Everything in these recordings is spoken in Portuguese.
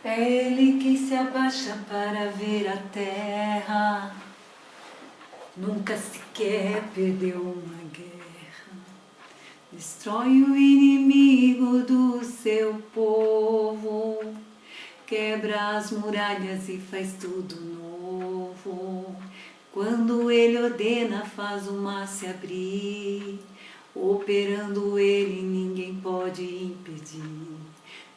É Ele quem se abaixa para ver a terra, nunca sequer perdeu uma guerra. Destrói o inimigo do seu povo, quebra as muralhas e faz tudo novo. Quando Ele ordena, faz o mar se abrir, operando Ele ninguém pode impedir.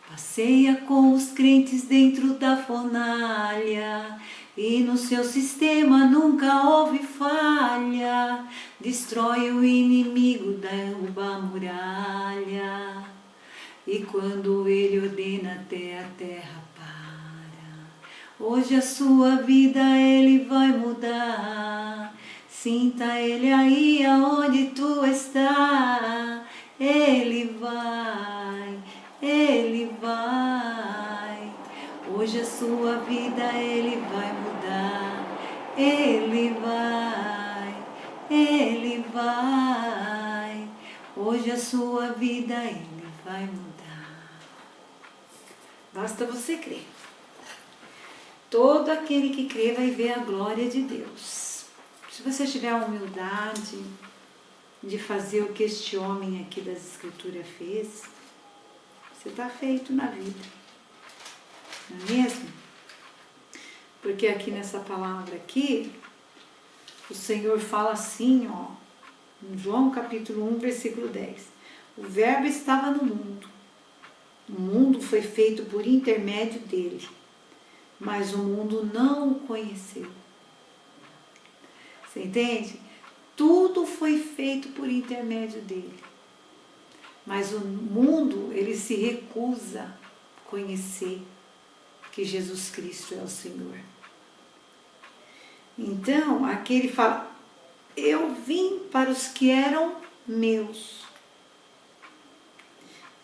Passeia com os crentes dentro da fornalha, e no seu sistema nunca houve falha. Destrói o inimigo, derruba a muralha, e quando Ele ordena até a terra para. Hoje a sua vida Ele vai mudar. Sinta Ele aí aonde tu está. Ele vai. Hoje a sua vida Ele vai mudar. Ele vai. Hoje a sua vida Ele vai mudar. Basta você crer. Todo aquele que crê vai ver a glória de Deus. Se você tiver a humildade de fazer o que este homem aqui das Escrituras fez, você está feito na vida, não é mesmo? Porque aqui nessa palavra aqui, o Senhor fala assim, ó, em João capítulo 1, versículo 10. O verbo estava no mundo. O mundo foi feito por intermédio dele, mas o mundo não o conheceu. Você entende? Tudo foi feito por intermédio dele. Mas o mundo, ele se recusa a conhecer que Jesus Cristo é o Senhor. Então, aqui ele fala, eu vim para os que eram meus,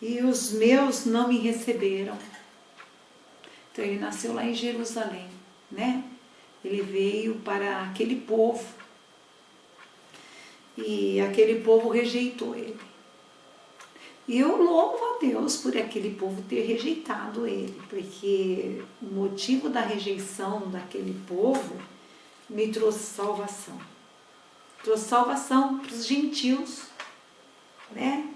e os meus não me receberam. Então, ele nasceu lá em Jerusalém, né? Ele veio para aquele povo, e aquele povo rejeitou ele. E eu louvo a Deus por aquele povo ter rejeitado ele, porque o motivo da rejeição daquele povo me trouxe salvação. Trouxe salvação para os gentios, né?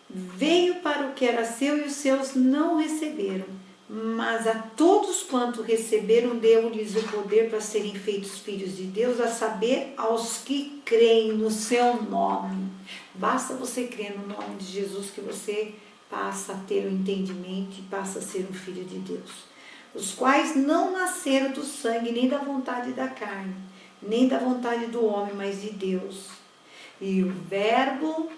Veio para o que era seu e os seus não receberam, mas a todos quanto receberam deu-lhes o poder para serem feitos filhos de Deus, a saber, aos que creem no seu nome. Basta você crer no nome de Jesus que você passa a ter o entendimento e passa a ser um filho de Deus. Os quais não nasceram do sangue, nem da vontade da carne, nem da vontade do homem, mas de Deus. E o Verbo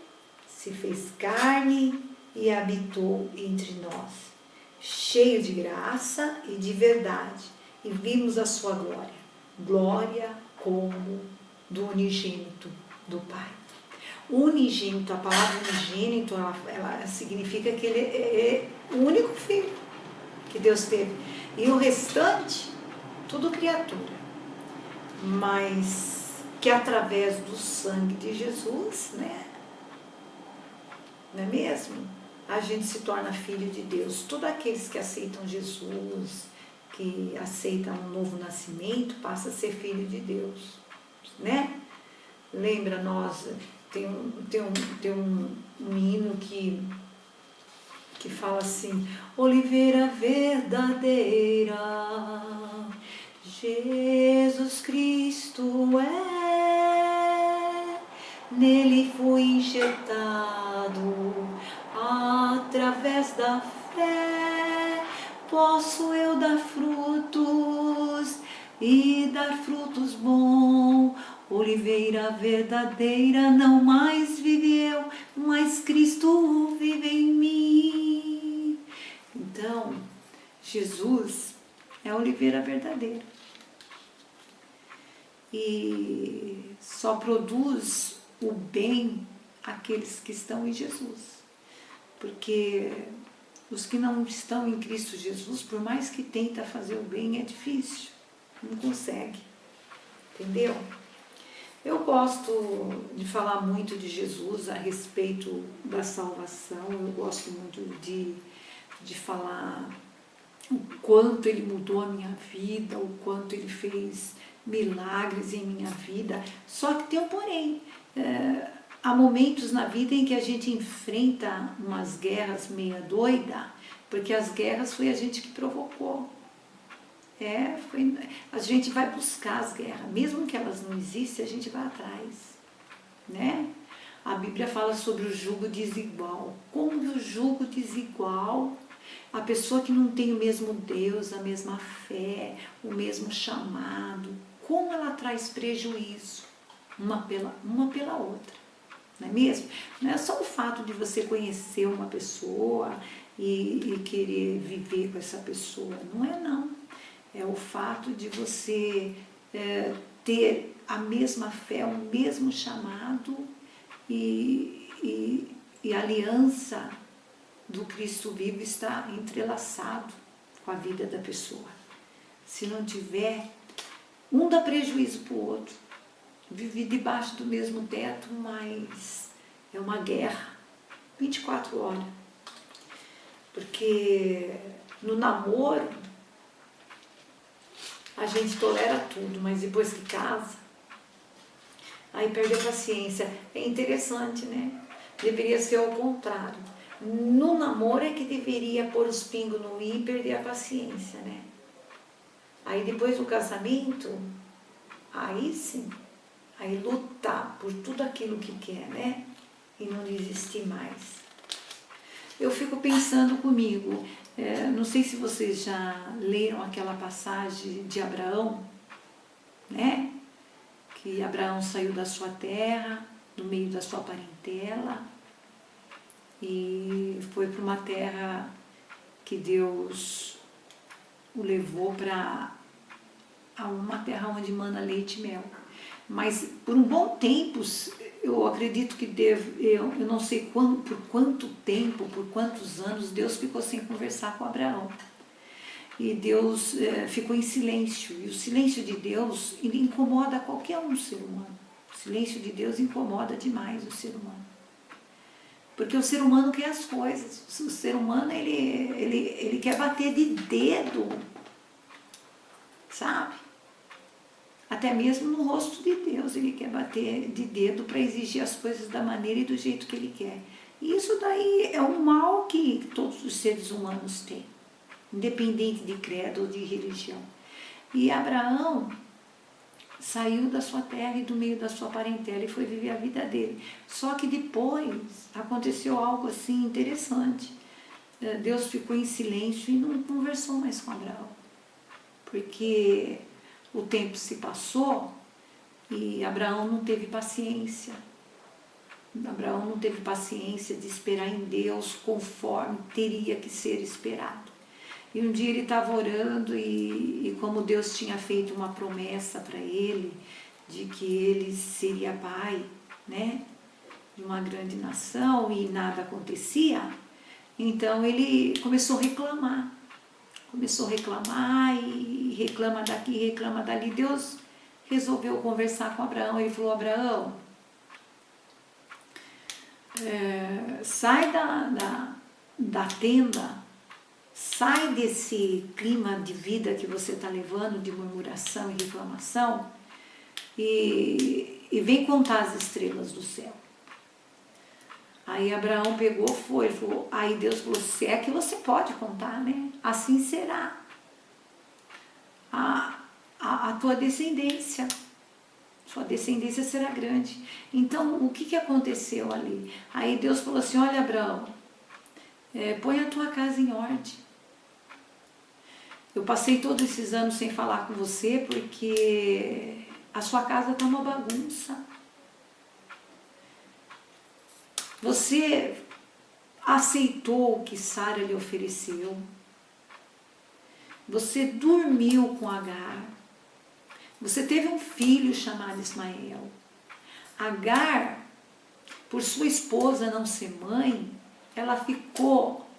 se fez carne e habitou entre nós, cheio de graça e de verdade, e vimos a sua glória, glória como do unigênito do Pai. Unigênito, a palavra unigênito, ela significa que ele é o único filho que Deus teve. E o restante, tudo criatura. Mas que através do sangue de Jesus, né? Não é mesmo? A gente se torna filho de Deus. Todos aqueles que aceitam Jesus, que aceitam um novo nascimento, passa a ser filho de Deus, né? Lembra nós... Tem um hino que fala assim, oliveira verdadeira, Jesus Cristo é, nele fui enxertado, através da fé, posso eu dar frutos e dar frutos bons. Oliveira verdadeira, não mais vive eu, mas Cristo vive em mim. Então, Jesus é a oliveira verdadeira. E só produz o bem aqueles que estão em Jesus. Porque os que não estão em Cristo Jesus, por mais que tenta fazer o bem, é difícil. Não consegue. Entendeu? Eu gosto de falar muito de Jesus a respeito da salvação, eu gosto muito de falar quanto ele mudou a minha vida, o quanto ele fez milagres em minha vida. Só que tem um porém. Há momentos na vida em que a gente enfrenta umas guerras meia doida, porque as guerras foi a gente que provocou. A gente vai buscar as guerras, mesmo que elas não existem, a gente vai atrás, né? A Bíblia fala sobre o jugo desigual. Como o jugo desigual, a pessoa que não tem o mesmo Deus, a mesma fé, o mesmo chamado, como ela traz prejuízo uma pela outra, não é mesmo? Não é só o fato de você conhecer uma pessoa e querer viver com essa pessoa, não é não. É o fato de você ter a mesma fé, o mesmo chamado e a aliança do Cristo vivo está entrelaçado com a vida da pessoa. Se não tiver, um dá prejuízo para o outro. Vive debaixo do mesmo teto, mas é uma guerra 24 horas. Porque no namoro a gente tolera tudo, mas depois que casa, aí perde a paciência. É interessante, né? Deveria ser ao contrário. No namoro é que deveria pôr os pingos no i e perder a paciência, né? Aí depois do casamento, aí sim, aí lutar por tudo aquilo que quer, né? E não desistir mais. Eu fico pensando comigo, não sei se vocês já leram aquela passagem de Abraão, né? Que Abraão saiu da sua terra, do meio da sua parentela, e foi para uma terra que Deus o levou para uma terra onde mana leite e mel. Mas por um bom tempo, eu acredito que eu não sei por quanto tempo, por quantos anos, Deus ficou sem conversar com Abraão. E Deus ficou em silêncio. E o silêncio de Deus, ele incomoda qualquer ser humano. O silêncio de Deus incomoda demais o ser humano. Porque o ser humano quer as coisas. O ser humano, ele quer bater de dedo, sabe? Até mesmo no rosto de Deus, ele quer bater de dedo para exigir as coisas da maneira e do jeito que ele quer. E isso daí é um mal que todos os seres humanos têm, independente de credo ou de religião. E Abraão saiu da sua terra e do meio da sua parentela e foi viver a vida dele. Só que depois aconteceu algo assim interessante. Deus ficou em silêncio e não conversou mais com Abraão. Porque o tempo se passou e Abraão não teve paciência. Abraão não teve paciência de esperar em Deus conforme teria que ser esperado. E um dia ele estava orando e como Deus tinha feito uma promessa para ele, de que ele seria pai, né, de uma grande nação e nada acontecia, então ele começou a reclamar. Começou a reclamar e reclama daqui, reclama dali. Deus resolveu conversar com Abraão. Ele falou: Abraão, sai da tenda, sai desse clima de vida que você está levando, de murmuração e reclamação, e vem contar as estrelas do céu. Aí Abraão pegou, foi, falou, aí Deus falou: se é que você pode contar, né? Assim será a tua descendência. Sua descendência será grande. Então, o que aconteceu ali? Aí Deus falou assim: olha, Abraão, põe a tua casa em ordem. Eu passei todos esses anos sem falar com você porque a sua casa está uma bagunça. Você aceitou o que Sara lhe ofereceu. Você dormiu com Agar. Você teve um filho chamado Ismael. Agar, por sua esposa não ser mãe, ela ficou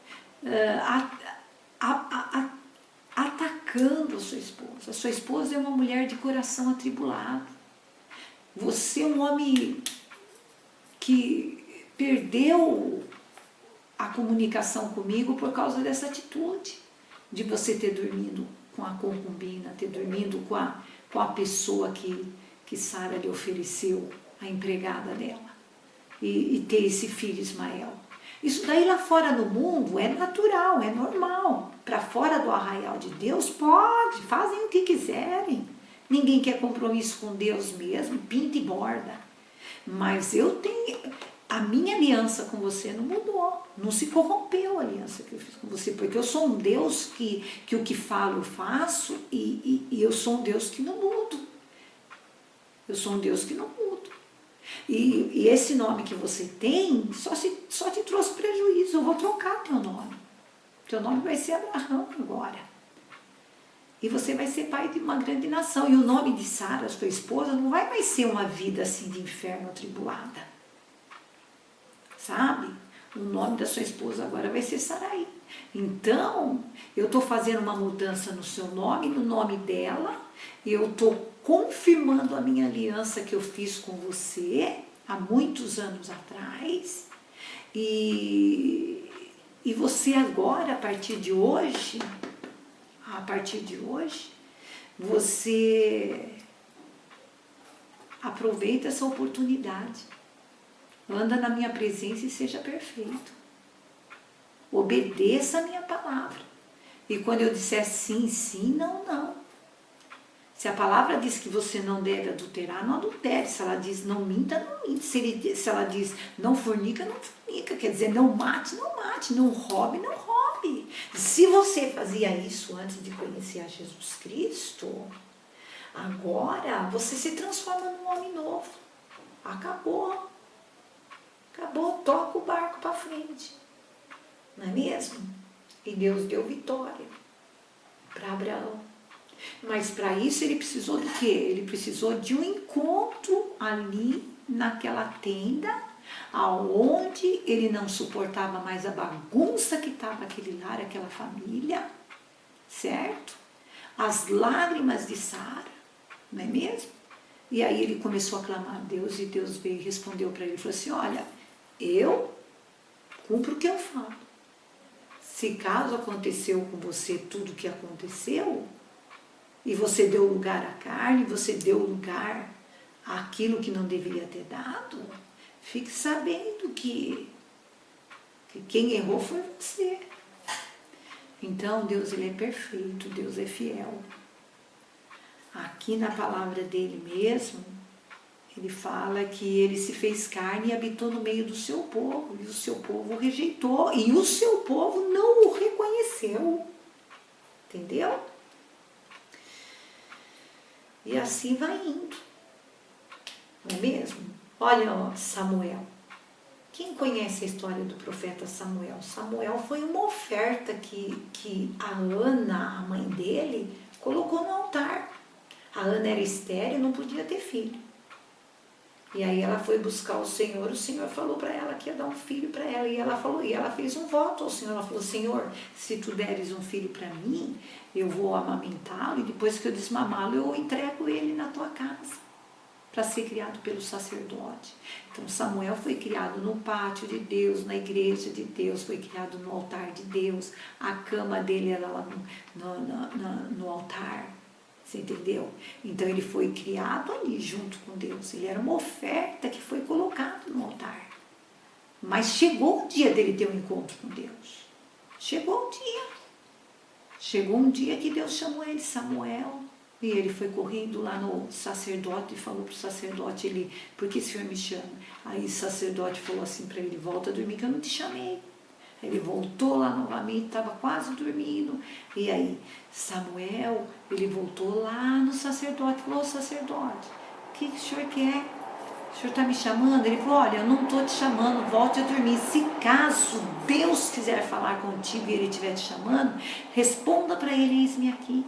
atacando a sua esposa. A sua esposa é uma mulher de coração atribulado. Você é um homem que perdeu a comunicação comigo por causa dessa atitude. de você ter dormido com a concubina, ter dormido com a pessoa que Sara lhe ofereceu, a empregada dela, e ter esse filho Ismael. Isso daí lá fora no mundo é natural, é normal. Para fora do arraial de Deus, pode, fazem o que quiserem. Ninguém quer compromisso com Deus mesmo, pinta e borda. Mas a minha aliança com você não mudou, não se corrompeu a aliança que eu fiz com você, porque eu sou um Deus que o que falo eu faço, e eu sou um Deus que não mudo. Eu sou um Deus que não mudo. E esse nome que você tem só te trouxe prejuízo. Eu vou trocar teu nome. Teu nome vai ser Abraão agora. E você vai ser pai de uma grande nação. E o nome de Sara, sua esposa, não vai mais ser uma vida assim de inferno atribulada. Sabe? O nome da sua esposa agora vai ser Sarai. Então, eu estou fazendo uma mudança no seu nome, no nome dela. Eu estou confirmando a minha aliança que eu fiz com você há muitos anos atrás. E você agora, a partir de hoje, você aproveita essa oportunidade. Anda na minha presença e seja perfeito. Obedeça a minha palavra. E quando eu disser sim, sim, não, não. Se a palavra diz que você não deve adulterar, não adultere. Se ela diz não minta, não minta. Se ela diz não fornica, não fornica. Quer dizer, não mate, não mate. Não roube, não roube. Se você fazia isso antes de conhecer a Jesus Cristo, agora você se transforma num homem novo. Acabou. Acabou, toca o barco para frente. Não é mesmo? E Deus deu vitória para Abraão. Mas para isso ele precisou do quê? Ele precisou de um encontro ali naquela tenda, aonde ele não suportava mais a bagunça que estava aquele lar, aquela família, certo? As lágrimas de Sara, não é mesmo? E aí ele começou a clamar a Deus, e Deus veio e respondeu para ele, falou assim, olha, eu cumpro o que eu falo. Se caso aconteceu com você tudo o que aconteceu, e você deu lugar à carne, você deu lugar àquilo que não deveria ter dado, fique sabendo que quem errou foi você. Então Deus, ele é perfeito, Deus é fiel. Aqui na palavra dele mesmo, ele fala que ele se fez carne e habitou no meio do seu povo, e o seu povo o rejeitou, e o seu povo não o reconheceu. Entendeu? E assim vai indo. Não é mesmo? Olha Samuel. Quem conhece a história do profeta Samuel? Samuel foi uma oferta que a Ana, a mãe dele, colocou no altar. A Ana era estéril e não podia ter filho. E aí ela foi buscar o Senhor falou para ela que ia dar um filho para ela. E ela fez um voto ao Senhor. Ela falou, Senhor, se tu deres um filho para mim, eu vou amamentá-lo e depois que eu desmamá-lo, eu entrego ele na tua casa, para ser criado pelo sacerdote. Então Samuel foi criado no pátio de Deus, na igreja de Deus, foi criado no altar de Deus. A cama dele era lá no altar. Você entendeu? Então ele foi criado ali junto com Deus. Ele era uma oferta que foi colocada no altar. Mas chegou o dia dele ter um encontro com Deus. Chegou o dia. Chegou um dia que Deus chamou ele, Samuel. E ele foi correndo lá no sacerdote e falou para o sacerdote, por que o Senhor me chama? Aí o sacerdote falou assim para ele, volta a dormir que eu não te chamei. Ele voltou lá novamente, estava quase dormindo. E aí, Samuel, ele voltou lá no sacerdote, falou, sacerdote, o que o senhor quer? O senhor está me chamando? Ele falou, olha, eu não estou te chamando, volte a dormir. Se caso Deus quiser falar contigo e ele estiver te chamando, responda para ele, eis-me aqui.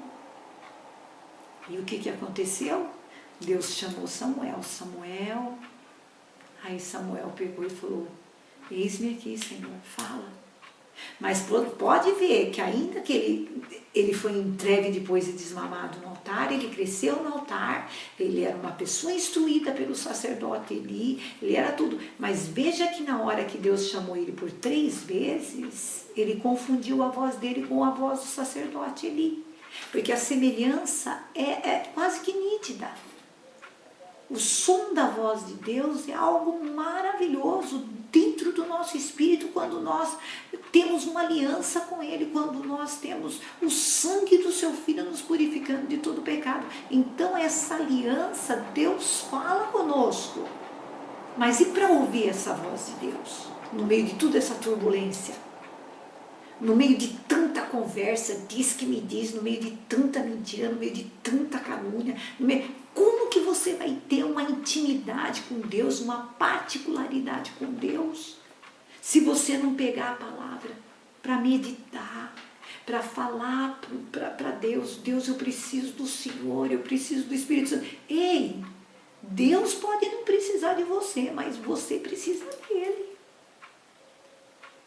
E o que aconteceu? Deus chamou Samuel. Aí Samuel pegou e falou, eis-me aqui, Senhor, fala. Mas pode ver que ainda que ele foi entregue depois e desmamado no altar, ele cresceu no altar, ele era uma pessoa instruída pelo sacerdote Eli, ele era tudo. Mas veja que na hora que Deus chamou ele por 3 vezes, ele confundiu a voz dele com a voz do sacerdote Eli. Porque a semelhança é quase que nítida. O som da voz de Deus é algo maravilhoso dentro do nosso espírito quando nós temos uma aliança com Ele, quando nós temos o sangue do Seu Filho nos purificando de todo pecado. Então essa aliança, Deus fala conosco. Mas e para ouvir essa voz de Deus? No meio de toda essa turbulência? No meio de tanta conversa, diz que me diz, no meio de tanta mentira, no meio de tanta calúnia, como que você vai ter uma intimidade com Deus, uma particularidade com Deus, se você não pegar a palavra para meditar, para falar para Deus, Deus, eu preciso do Senhor, eu preciso do Espírito Santo. Ei, Deus pode não precisar de você, mas você precisa dele.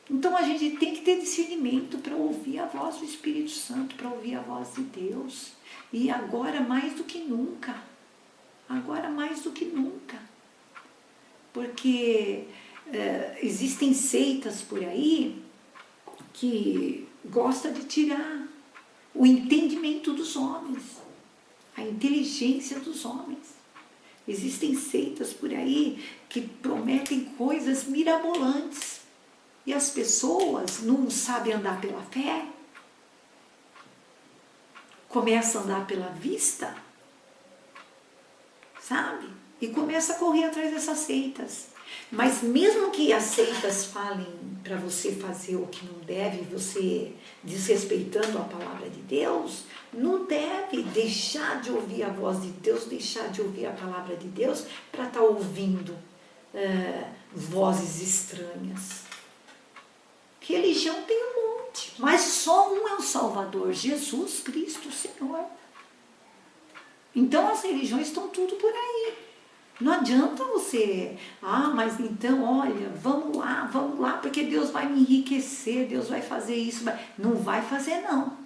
Então a gente tem que ter discernimento para ouvir a voz do Espírito Santo, para ouvir a voz de Deus. E agora mais do que nunca. Agora mais do que nunca. Porque existem seitas por aí que gostam de tirar o entendimento dos homens, a inteligência dos homens. Existem seitas por aí que prometem coisas mirabolantes. E as pessoas não sabem andar pela fé, começam a andar pela vista, sabe? E começa a correr atrás dessas seitas. Mas mesmo que as seitas falem para você fazer o que não deve, você desrespeitando a palavra de Deus, não deve deixar de ouvir a voz de Deus, deixar de ouvir a palavra de Deus para estar ouvindo vozes estranhas. Religião tem um monte, mas só um é o Salvador, Jesus Cristo, o Senhor. Então as religiões estão tudo por aí. Não adianta você, mas então, olha, vamos lá, porque Deus vai me enriquecer, Deus vai fazer isso. Não vai fazer não.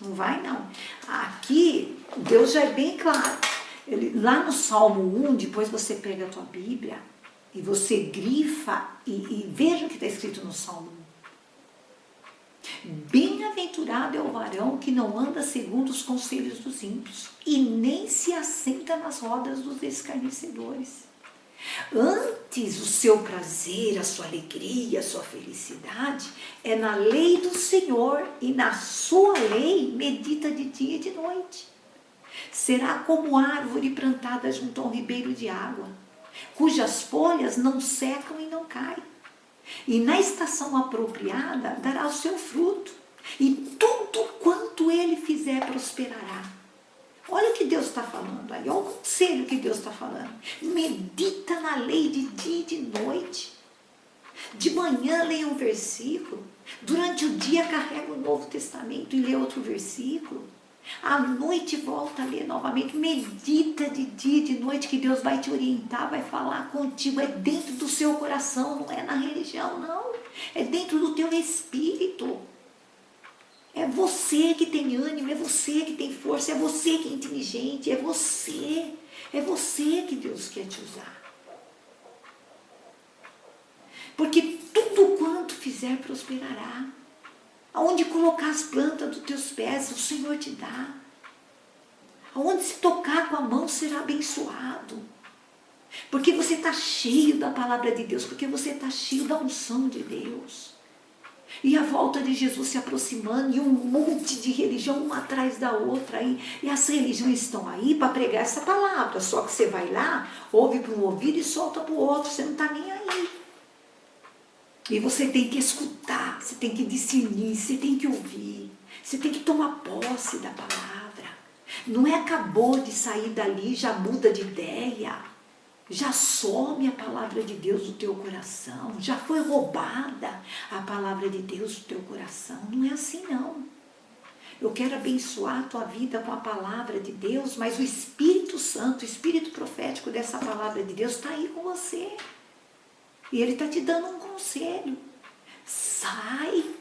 Não vai não. Aqui, Deus já é bem claro. Lá no Salmo 1, depois você pega a tua Bíblia, e você grifa e veja o que está escrito no Salmo 1. Bem-aventurado é o varão que não anda segundo os conselhos dos ímpios e nem se assenta nas rodas dos escarnecedores. Antes o seu prazer, a sua alegria, a sua felicidade é na lei do Senhor e na sua lei medita de dia e de noite. Será como árvore plantada junto a um ribeiro de água, cujas folhas não secam e não caem. E na estação apropriada dará o seu fruto, e tudo quanto ele fizer prosperará. Olha o que Deus está falando aí, olha o conselho que Deus está falando. Medita na lei de dia e de noite. De manhã leia um versículo, durante o dia carrega o Novo Testamento e lê outro versículo. À noite volta a ler novamente, medita de dia e de noite que Deus vai te orientar, vai falar contigo, é dentro do seu coração, não é na religião não, é dentro do teu espírito. É você que tem ânimo, é você que tem força, é você que é inteligente, é você que Deus quer te usar. Porque tudo quanto fizer prosperará. Aonde colocar as plantas dos teus pés, o Senhor te dá. Aonde se tocar com a mão será abençoado. Porque você está cheio da palavra de Deus, porque você está cheio da unção de Deus. E a volta de Jesus se aproximando, e um monte de religião uma atrás da outra. E as religiões estão aí para pregar essa palavra. Só que você vai lá, ouve para um ouvido e solta para o outro, você não está nem aí. E você tem que escutar, você tem que discernir, você tem que ouvir, você tem que tomar posse da palavra. Não é acabou de sair dali, já muda de ideia, já some a palavra de Deus do teu coração, já foi roubada a palavra de Deus do teu coração. Não é assim não. Eu quero abençoar a tua vida com a palavra de Deus, mas o Espírito Santo, o Espírito profético dessa palavra de Deus está aí com você. E Ele está te dando um conselho. sai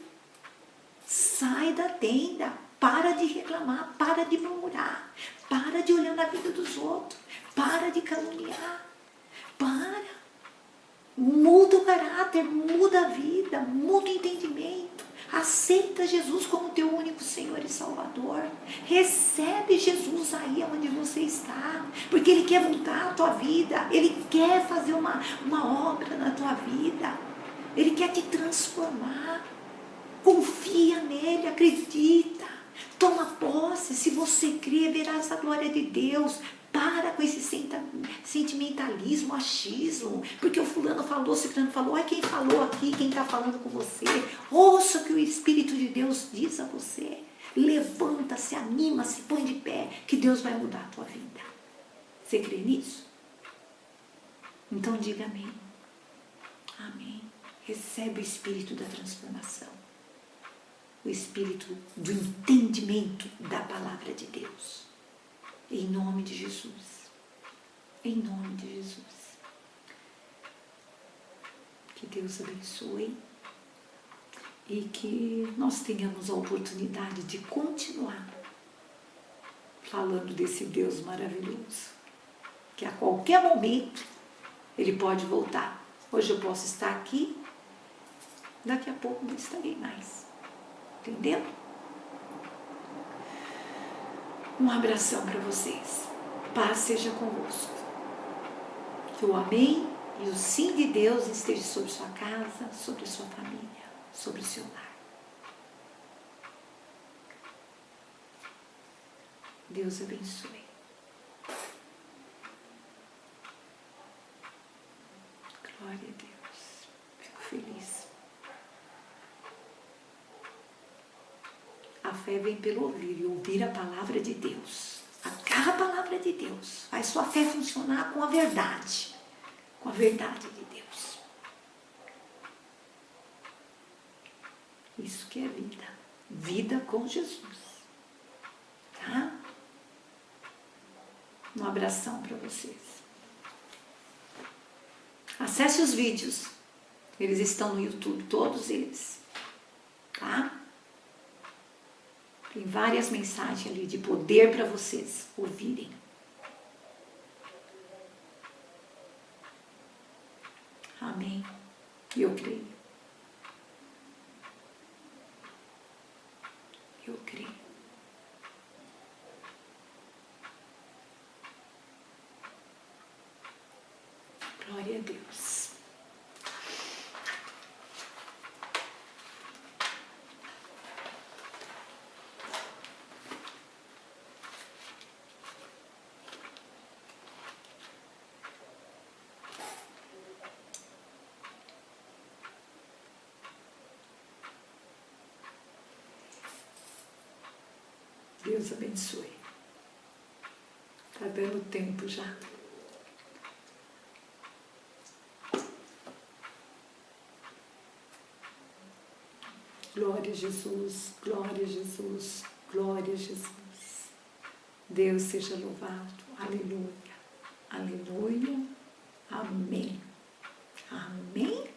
da tenda, para de reclamar, para de murmurar, para de olhar na vida dos outros, para de caluniar, muda o caráter, muda a vida, muda o entendimento, aceita Jesus como teu único Senhor e Salvador, recebe Jesus aí onde você está, porque Ele quer mudar a tua vida, Ele quer fazer uma obra na tua vida, Ele quer te transformar. Confia nele, acredita, toma posse. Se você crê, verás a glória de Deus. Para com esse sentimentalismo, achismo, porque o fulano falou, o ciclano falou, quem falou aqui, quem está falando com você. Ouça o que o Espírito de Deus diz a você. Levanta, se anima, se põe de pé, que Deus vai mudar a tua vida. Você crê nisso? Então diga amém. Amém. Recebe o Espírito da transformação. O Espírito do entendimento da palavra de Deus. Em nome de Jesus. Em nome de Jesus. Que Deus abençoe e que nós tenhamos a oportunidade de continuar falando desse Deus maravilhoso, que a qualquer momento Ele pode voltar. Hoje eu posso estar aqui, daqui a pouco não estarei mais. Entendeu? Um abração para vocês. Paz seja convosco. Que o amém e o sim de Deus esteja sobre sua casa, sobre a sua família, sobre o seu lar. Deus abençoe. Glória a Deus. Fico feliz. A fé vem pelo ouvir e ouvir a palavra de Deus. Agarra a palavra de Deus. Faz sua fé funcionar com a verdade. Com a verdade de Deus. Isso que é vida. Vida com Jesus. Tá? Um abração para vocês. Acesse os vídeos. Eles estão no YouTube, todos eles. Tá? Tem várias mensagens ali de poder para vocês ouvirem. Amém. E eu creio. Eu creio. Glória a Deus. Deus abençoe. Está dando tempo já. Glória a Jesus, glória a Jesus, glória a Jesus. Deus seja louvado. Aleluia, aleluia. Amém. Amém.